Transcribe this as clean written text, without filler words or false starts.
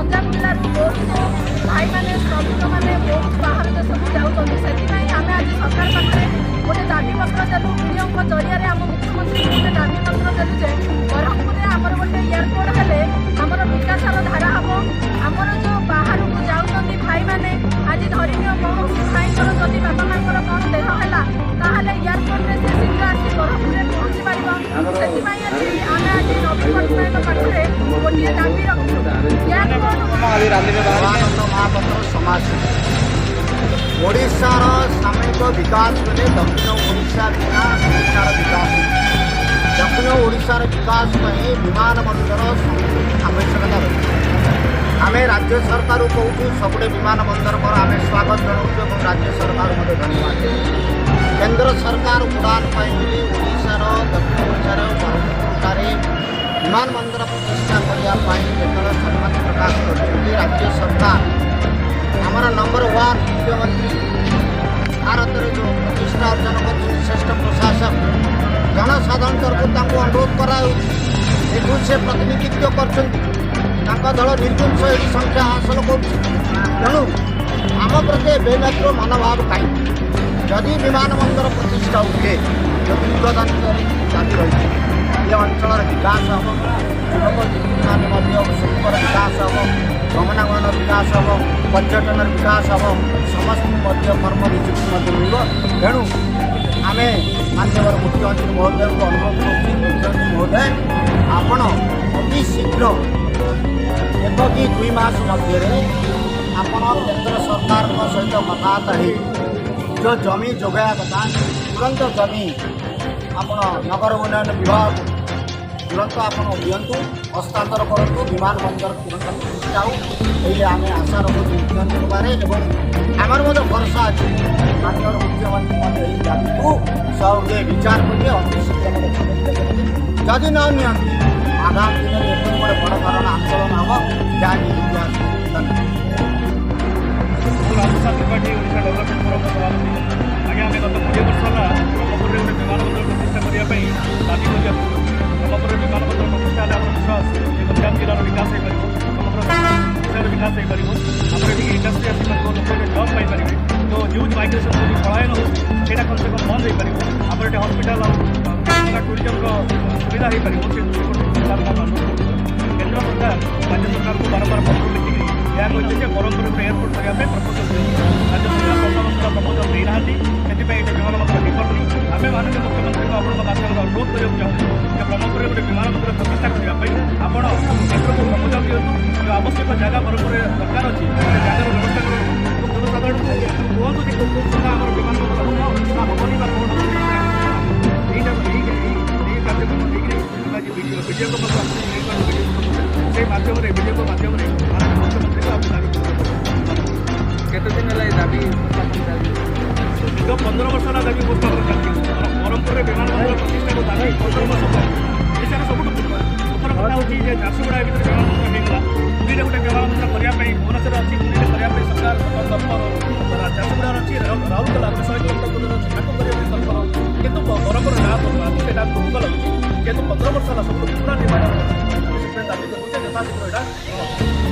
गंजाम जिलूर बहुत जो भाई मैंने श्रमिक मैंने बहुत बाहर देश को जाऊँच से आम आज सरकार पाखे गोटे दाबी पत्र देलु वीडियो जरिए आम मुख्यमंत्री गोटे दाबी पत्र देलु जे ब्रह्मपुर में आमर गोटे एयरपोर्ट हेले आमर विकासर धारा हम आमर जो बाहर को जाऊँच भाई मैंने आज धरिनिय कौन भाई जदि बापा माँ कौन देह है ताहले एयरपोर्ट में से शीघ्र आसी ब्रह्मपुर में पहुँची पार से आम आज नवीन पट्टनायक पाखे गोटे दाबी महापत्र समाज ओडिशार सामयिक विकास बेले दक्षिण ओडिशा बिना ओडिशार विकास दक्षिण ओडिशार विकास विमान बंदर आवश्यकता रही आम राज्य सरकार कहूँ सबुठे विमान बंदर पर आम स्वागत जनाऊँ और राज्य सरकार मत धन्यवाद केंद्र सरकार उड़ान ओडिशार दक्षिण ओडिशार ब्रह्मपुर विमान बंदर प्रतिष्ठा करने सम्मान प्रकाश कर राज्य सरकार आमर नंबर 1 मुख्यमंत्री भारत जो प्रतिष्ठा अर्जन कर श्रेष्ठ प्रशासक जनसाधारण तरफ अनुरोध कर से प्रतिनिधित्व कर दल निर्गुंस संख्या हासिल करूँ आम प्रति बेमात्र मनोभाव कहीं जदि विमान बंदर प्रतिष्ठा हुए जो दीर्घदानी दाबी रही ये अंचल विकास हम लोक शिल्पर विकास हम गमनागमन विकास हम पर्यटन विकास हम समस्त कर्म निजुक्ति मिल तेणु आम माननीय मुख्यमंत्री महोदय को अनुरोध कर मुख्यमंत्री महोदय आपण अति शीघ्र 1 कि 2 मास मध्य आपण केंद्र सरकार सहित कथबार्ता जो जमी जोगाया कथा तुरंत जमी आपण नगर उन्नयन विभाग तुरंत आपण दिंतु हस्तांतर करूँ विमान बंदर तुरंत प्रतिष्ठा हो आम आशा रखु मुख्यमंत्री बारे आमर मत भरोसा अच्छे माननीय मुख्यमंत्री दाबी को सबके विचार करेंगे अति शीघ्र जदि न नि आगामी दिन में गोटे बड़ कारण आंदोलन हम जहाँकि इतिहास गंजाम जिलार विकास विकास इंडस्ट्री आस जॉब पाइपर तो ह्यूज माइग्रेशन जो पलायन होगा कम से कम बंद हो पार आम ये हस्पिटाल टूरीजम सुविधा हो पार केंद्र सरकार राज्य सरकार को बारंबार पत्र लिखिक यह कहते हैं ब्रह्मपुर एयरपोर्ट करने प्रपोजल राज्य सरकार प्रस्ताव प्रपोजल देना से विमान बंदर निकटनी आम माननीय मुख्यमंत्री को आपको माध्यम अनुरोध करने चाहूँ ब्रह्मपुर गोटे विमान बंदर प्रतिष्ठा करने आपण केंद्र को प्रपोजल दिंतु जो आवश्यक जगह ब्रह्मपुर दरकार अच्छी जगार व्यवस्था करूँ जनसाधारण कहतु कि आम विमान बंदर हम हेनी कार्यक्रम वीडियो से माध्यम वीडियो को माध्यम माननीय मुख्यमंत्री को आप केते दिन है दाबी दीर्घ 15 वर्ष दाबी उपस्थापन चलती ब्रह्मपुर विमान बंदर प्रतिष्ठा को दाबी 15 वर्ष ओडिशार सब दुखर कथा होची जे झारसुगुड़ा भितर विमान बंदर होगा पुरी गोटे विमान बंदर करने भुवनेश्वर अच्छी पुरी करने सरकार झारसुगुड़ा अच्छी राउरकेला 100 किलोमीटर दूर अच्छी सरकार कितु ब्रह्मपुर ना से दुख लगे जेहतु 15 वर्ष सब पूरा निर्माण दाबी करूँ यथाशीघ्र यहाँ